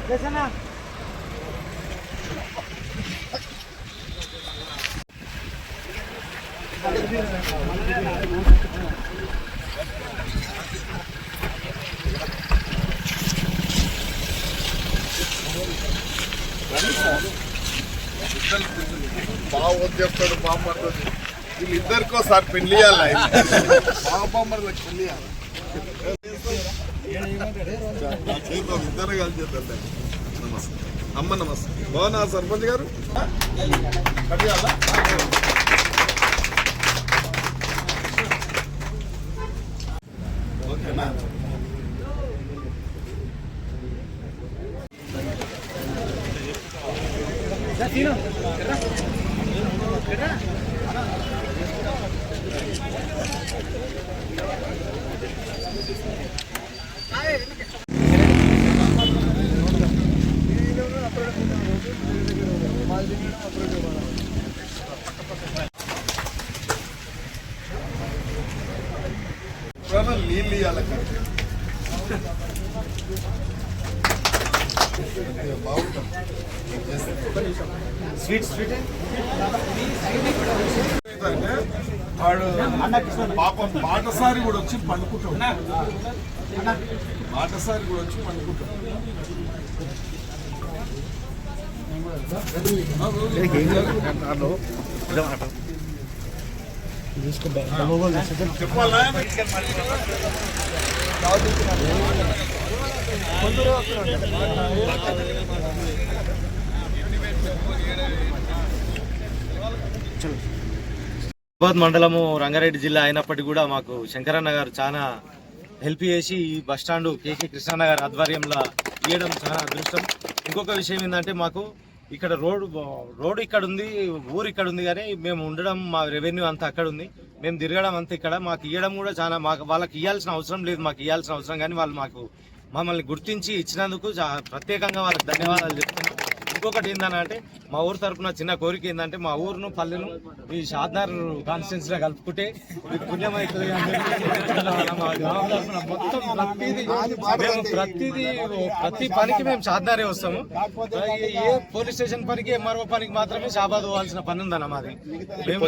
బాగా చెప్తాడు బామ్మర్ది వీళ్ళిద్దరికో సార్ పెళ్లి చేయాలి బామ్మర్లకు పెళ్లి ఇద్దరు కలిసి చేద్దాం. నమస్తే అమ్మ, నమస్తే. బాగున్నా సర్పంచ్ గారు? ఓకేనా? నీళ్ళు ఇవ్వాలి వాడు పాపం బాటసారి కూడా వచ్చి పండుకుంటాడు. బాటసారి కూడా వచ్చి పండుకుంటాడు. చెప్పాలా? మండలము రంగారెడ్డి జిల్లా అయినప్పటికీ కూడా మాకు శంకరన్న గారు చాలా హెల్ప్ చేసి ఈ బస్టాండు కేకే కృష్ణన్న గారి ఆధ్వర్యంలో ఇవ్వడం చాలా అదృష్టం. ఇంకొక విషయం ఏంటంటే మాకు ఇక్కడ రోడ్డు ఇక్కడ ఉంది, ఊరు ఇక్కడ ఉంది, కానీ మేము ఉండడం మా రెవెన్యూ అంతా అక్కడ ఉంది, మేము తిరగడం అంతా ఇక్కడ. మాకు ఇవ్వడం కూడా చాలా వాళ్ళకి ఇవ్వాల్సిన అవసరం లేదు, మాకు ఇవ్వాల్సిన అవసరం, కానీ వాళ్ళు మమ్మల్ని గుర్తించి ఇచ్చినందుకు ప్రత్యేకంగా వాళ్ళకి ధన్యవాదాలు చెప్తున్నాం. ఇంకొకటి ఏంటంటే మా ఊరు తరఫున చిన్న కోరిక ఏంటంటే మా ఊరును పల్లెను ఈ షాద్నగర్ కాన్స్టిట్యున్సీలో కలుపుకుంటే పుణ్యమైతుంది. మొత్తం ప్రతి పనికి మేము షాద్నగరే వస్తాము. ఏ పోలీస్ స్టేషన్ పనికి, ఎంఆర్ఓ పనికి మాత్రమే షాబాద్ పోవాల్సిన పని ఉందన్న మాది. మేము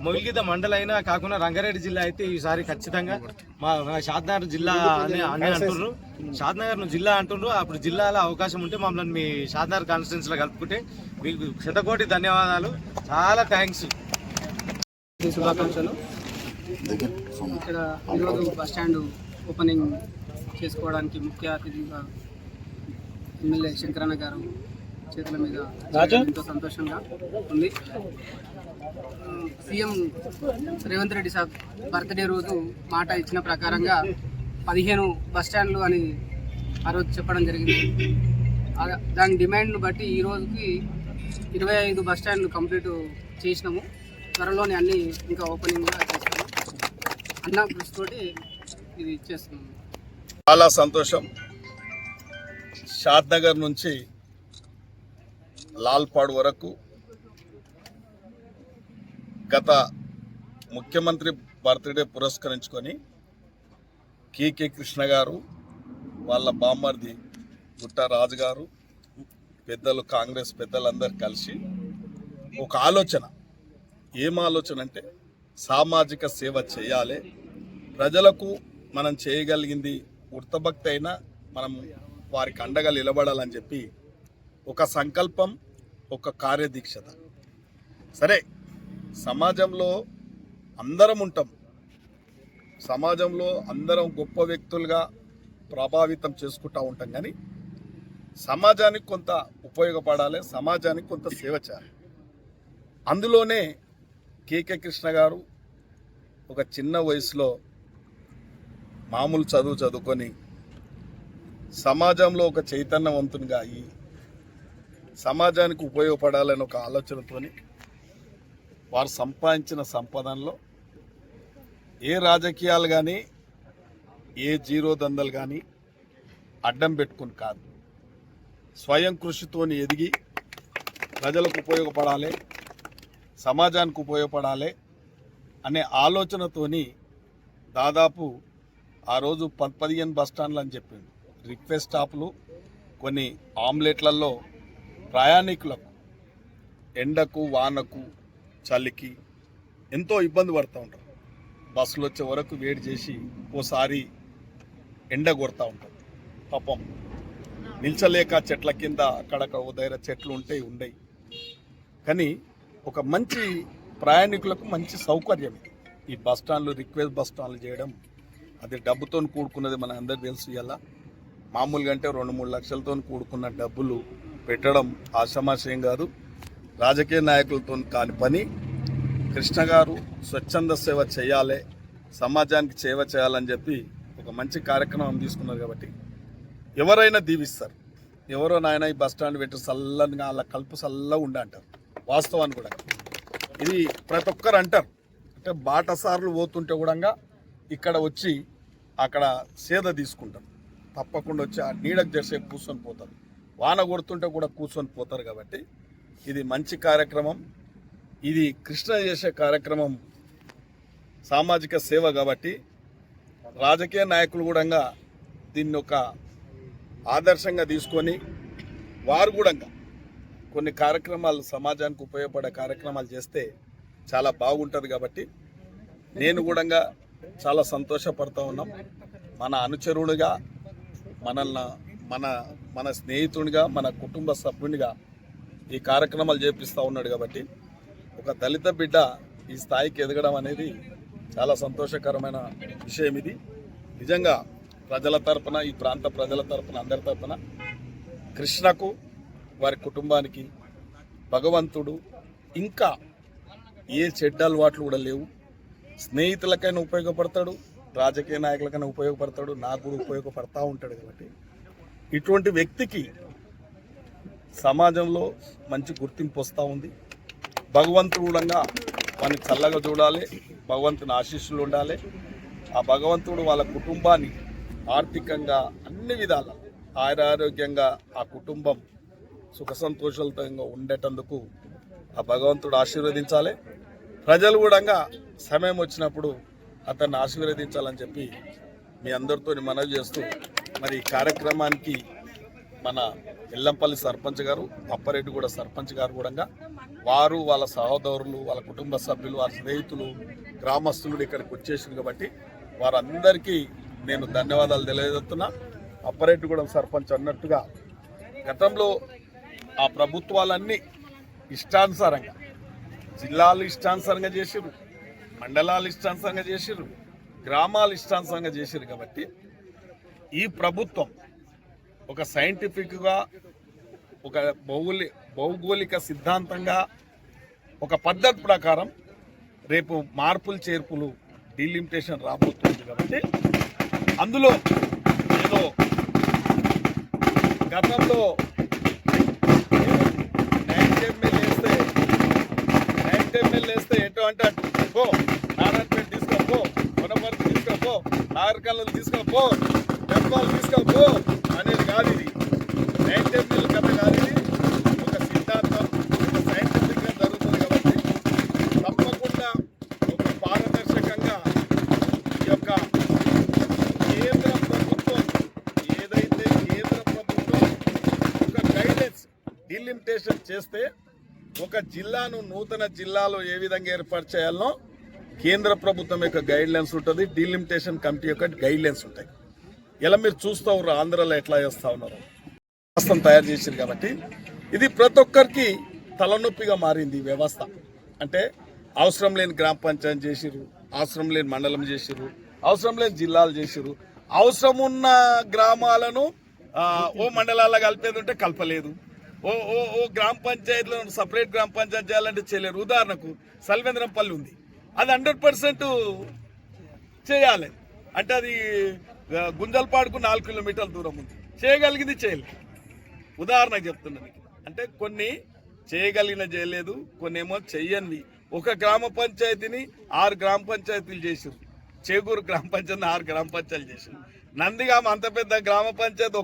మొగిలిగిద్ద మండలం అయినా కాకుండా రంగారెడ్డి జిల్లా అయితే ఈసారి ఖచ్చితంగా మా షాద్నగర్ జిల్లా అని అంటున్నారు. షాద్నగర్ జిల్లా అంటుండ్రు. అప్పుడు జిల్లాలో అవకాశం ఉంటే మమ్మల్ని మీ షాద్నగర్ కాన్స్టిట్యున్సీలో కలుపుకుంటే మీకు శతకోటి ధన్యవాదాలు, చాలా థ్యాంక్స్. శుభాకాంక్షలు. ఇక్కడ ఈరోజు బస్టాండ్ ఓపెనింగ్ చేసుకోవడానికి ముఖ్య అతిథిగా ఎమ్మెల్యే శంకరన్న గారు చేతుల మీద ఎంతో సంతోషంగా ఉంది. CM Revanth Reddy sir birthday రోజు మాట ఇచ్చిన ప్రకారంగా 15 బస్టాండ్లు అని ఆ రోజు చెప్పడం జరిగింది. దాని డిమాండ్ను బట్టి ఈ రోజుకి 25 బస్టాండ్లు కంప్లీట్ చేసినాము. త్వరలోనే అన్ని ఇంకా ఓపెనింగ్ కూడా చేస్తాము. అన్న కృషితోటి ఇది చేస్తున్నాము. చాలా సంతోషం. షాద్నగర్ నుంచి లాల్పాడు వరకు గత ముఖ్యమంత్రి బర్త్డే పురస్కరించుకొని కేకే కృష్ణ గారు, వాళ్ళ బామ్మర్ది గుట్ట రాజు గారు, పెద్దలు, కాంగ్రెస్ పెద్దలందరూ కలిసి ఒక ఆలోచన, ఏం ఆలోచన అంటే సామాజిక సేవ చేయాలి, ప్రజలకు మనం చేయగలిగింది ఉర్తభక్తి అయినా మనం వారికి అండగా నిలబడాలని చెప్పి ఒక సంకల్పం, ఒక కార్యదీక్షత. సరే, సమాజంలో అందరం ఉంటాం, సమాజంలో అందరం గొప్ప వ్యక్తులుగా ప్రభావితం చేసుకుంటూ ఉంటాం, కానీ సమాజానికి కొంత ఉపయోగపడాలి, సమాజానికి కొంత సేవ చేయాలి. అందులోనే కేకే కృష్ణ గారు ఒక చిన్న వయసులో మామూలు చదువుకొని సమాజంలో ఒక చైతన్యవంతునిగా అయ్యి సమాజానికి ఉపయోగపడాలని ఒక ఆలోచనతోని వారు సంపాదించిన సంపదనలో ఏ రాజకీయాలు కానీ, ఏ జీరో దందలు కానీ అడ్డం పెట్టుకుని కాదు, స్వయం కృషితోని ఎదిగి ప్రజలకు ఉపయోగపడాలి, సమాజానికి ఉపయోగపడాలి అనే ఆలోచనతోని దాదాపు ఆ రోజు 15 బస్టాండ్లు అని చెప్పింది. రిక్వెస్ట్ స్టాప్లు కొన్ని ఆమ్లెట్లలో ప్రయాణికులకు ఎండకు వానకు చలికి ఎంతో ఇబ్బంది పడుతూ ఉంటారు. బస్సులు వచ్చే వరకు వేడి చేసి ఓసారి ఎండ కొడతా ఉంటారు. పాపం నిల్చలేక చెట్ల కింద అక్కడక్కడ ఉదయ చెట్లు ఉండయి. కానీ ఒక మంచి ప్రయాణికులకు మంచి సౌకర్యం ఈ బస్ స్టాండ్లు, రిక్వెస్ట్ బస్ స్టాండ్లు చేయడం. అది డబ్బుతో కూడుకున్నది, మన అందరికీ తెలుసు. ఇలా మామూలుగా అంటే 2-3 లక్షలతో కూడుకున్న డబ్బులు పెట్టడం ఆషామాషయం కాదు. రాజకీయ నాయకులతో కాని పని. కృష్ణ గారు స్వచ్ఛంద సేవ చేయాలి, సమాజానికి సేవ చేయాలని చెప్పి ఒక మంచి కార్యక్రమం తీసుకున్నారు. కాబట్టి ఎవరైనా దీవిస్తారు. ఎవరో నాయన ఈ బస్ స్టాండ్ పెట్టి చల్లగా అలా కలుపు చల్లగా ఉండి అంటారు. వాస్తవాన్ని కూడా ఇది ప్రతి ఒక్కరు అంటారు. అంటే బాటసార్లు పోతుంటే కూడా ఇక్కడ వచ్చి అక్కడ సేద తీసుకుంటారు. తప్పకుండా వచ్చి ఆ నీడకు చేసేపు కూర్చొని పోతారు. వాన కొడుతుంటే కూడా కూర్చొని పోతారు. కాబట్టి ఇది మంచి కార్యక్రమం. ఇది కృష్ణ చేసే కార్యక్రమం సామాజిక సేవ. కాబట్టి రాజకీయ నాయకులు కూడా దీన్ని ఒక ఆదర్శంగా తీసుకొని వారు కూడా కొన్ని కార్యక్రమాలు, సమాజానికి ఉపయోగపడే కార్యక్రమాలు చేస్తే చాలా బాగుంటుంది. కాబట్టి నేను కూడా చాలా సంతోషపడుతూ ఉన్నాం. మన అనుచరుడిగా, మన స్నేహితుడిగా, మన కుటుంబ సభ్యునిగా ఈ కార్యక్రమాలు చేపిస్తూ ఉన్నాడు. కాబట్టి ఒక దళిత బిడ్డ ఈ స్థాయికి ఎదగడం అనేది చాలా సంతోషకరమైన విషయం. ఇది నిజంగా ప్రజల తరపున, ఈ ప్రాంత ప్రజల తరపున, అందరి తరపున కృష్ణకు, వారి కుటుంబానికి భగవంతుడు ఇంకా ఏ చెడ్డ అలవాట్లు కూడా లేవు. స్నేహితులకైనా ఉపయోగపడతాడు, రాజకీయ నాయకులకైనా ఉపయోగపడతాడు, నాకు కూడా ఉపయోగపడతా ఉంటాడు. కాబట్టి ఇటువంటి వ్యక్తికి సమాజంలో మంచి గుర్తింపు వస్తూ ఉంది. భగవంతుడు కూడా వాడిని చల్లగా చూడాలి, భగవంతుని ఆశీస్సులు ఉండాలి. ఆ భగవంతుడు వాళ్ళ కుటుంబాన్ని ఆర్థికంగా అన్ని విధాల ఆరోగ్యంగా ఆ కుటుంబం సుఖ సంతోషాలతో ఉండేటందుకు ఆ భగవంతుడు ఆశీర్వదించాలి. ప్రజలు కూడా సమయం వచ్చినప్పుడు అతన్ని ఆశీర్వదించాలని చెప్పి మీ అందరితో మనవి చేస్తూ, మరి ఈ కార్యక్రమానికి మన ఎల్లంపల్లి సర్పంచ్ గారు, అప్పారెడ్డిగూడ సర్పంచ్ గారు కూడా వారు, వాళ్ళ సహోదరులు, వాళ్ళ కుటుంబ సభ్యులు, వాళ్ళ స్నేహితులు, గ్రామస్తులు ఇక్కడికి వచ్చేసింది. కాబట్టి వారందరికీ నేను ధన్యవాదాలు తెలియజేస్తున్నా. అప్పారెడ్డిగూడ సర్పంచ్ అన్నట్టుగా గతంలో ఆ ప్రభుత్వాలన్నీ ఇష్టానుసారంగా, జిల్లాలు ఇష్టానుసారంగా చేసిర్రు, మండలాలు ఇష్టానుసారంగా చేసిర్రు, గ్రామాలు ఇష్టానుసారంగా చేసిర్రు. కాబట్టి ఈ ప్రభుత్వం ఒక సైంటిఫిక్గా, ఒక భౌగోళిక సిద్ధాంతంగా, ఒక పద్ధతి ప్రకారం రేపు మార్పులు చేర్పులు డీలిమిటేషన్ రాబోతుంది. కాబట్టి అందులో ఏదో గతంలో 90 ML వేస్తే ఎటు అంటే అటు పో, నారాయణపేట తీసుకోపో, కొనపర్తి తీసుకోపో, నాగరికల్లు తీసుకోపో, బెంగాల్ తీసుకోపో అనేది కాదు. ఇది 90 ML కథ కాదు. ఇది ఒక సిద్ధాంతం, ఒక సైంటిఫిక్గా జరుగుతుంది. కాబట్టి తప్పకుండా ఒక పారదర్శకంగా ఈ యొక్క కేంద్ర ప్రభుత్వం ఏదైతే కేంద్ర ప్రభుత్వం ఒక గైడ్లైన్స్ డీలిమిటేషన్ చేస్తే, ఒక జిల్లాను నూతన జిల్లాలో ఏ విధంగా ఏర్పాటు చేయాలనో కేంద్ర ప్రభుత్వం యొక్క గైడ్లైన్స్ ఉంటుంది, డీలిమిటేషన్ కమిటీ యొక్క గైడ్లైన్స్ ఉంటాయి. ఇలా మీరు చూస్తూ ఉన్నారు ఆంధ్రాలో ఎట్లా చేస్తూ ఉన్నారు, వ్యవస్థను తయారు చేశారు. కాబట్టి ఇది ప్రతి ఒక్కరికి తలనొప్పిగా మారింది ఈ వ్యవస్థ. అంటే అవసరం లేని గ్రామ పంచాయతీ చేసిర్రు, అవసరం లేని మండలం చేసిర్రు, అవసరం లేని జిల్లాలు చేసిర్రు. అవసరం ఉన్న గ్రామాలను ఓ మండలాల్లో కలిపేది ఉంటే కలపలేదు, ఓ గ్రామ పంచాయతీలో సపరేట్ గ్రామ పంచాయతీ చేయాలంటే చేయలేరు. ఉదాహరణకు సల్వేంద్రంపల్లి ఉంది, అది 100% చేయాలి అంటే అది గుంజల్పాడుకు 4 కిలోమీటర్ల దూరం ఉంది, చేయగలిగింది చేయలేదు. ఉదాహరణకు చెప్తున్నాను. అంటే కొన్ని చేయగలిగిన చేయలేదు, కొన్ని ఏమో చెయ్యనివి. ఒక గ్రామ పంచాయతీని 6 గ్రామ పంచాయతీలు చేసారు, చేగూరు గ్రామ పంచాయతీని 6 గ్రామ పంచాయతీలు చేసారు. నందిగామ అంత పెద్ద గ్రామ పంచాయతీ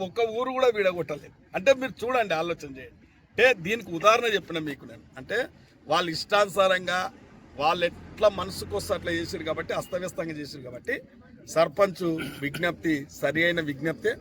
ఒక్క ఊరు కూడా వీడగొట్టలేదు. అంటే మీరు చూడండి, ఆలోచన చేయండి. అంటే దీనికి ఉదాహరణ చెప్పిన మీకు నేను. అంటే వాళ్ళు ఇష్టానుసారంగా వాళ్ళు ఎట్లా మనసుకు వస్తే అట్లా చేసారు. కాబట్టి అస్తవ్యస్తంగా చేసారు. కాబట్టి సర్పంచ్ విజ్ఞప్తి సరి అయిన విజ్ఞప్తి.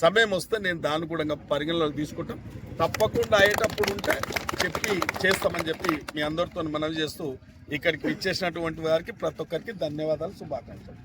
సమయం వస్తే నేను దాన్ని కూడా పరిగణలోకి తీసుకుంటాం. తప్పకుండా అయ్యేటప్పుడు ఉంటే చెప్పి చేస్తామని చెప్పి మీ అందరితో మనవి చేస్తూ ఇక్కడికి ఇచ్చేసినటువంటి వారికి ప్రతి ఒక్కరికి ధన్యవాదాలు, శుభాకాంక్షలు.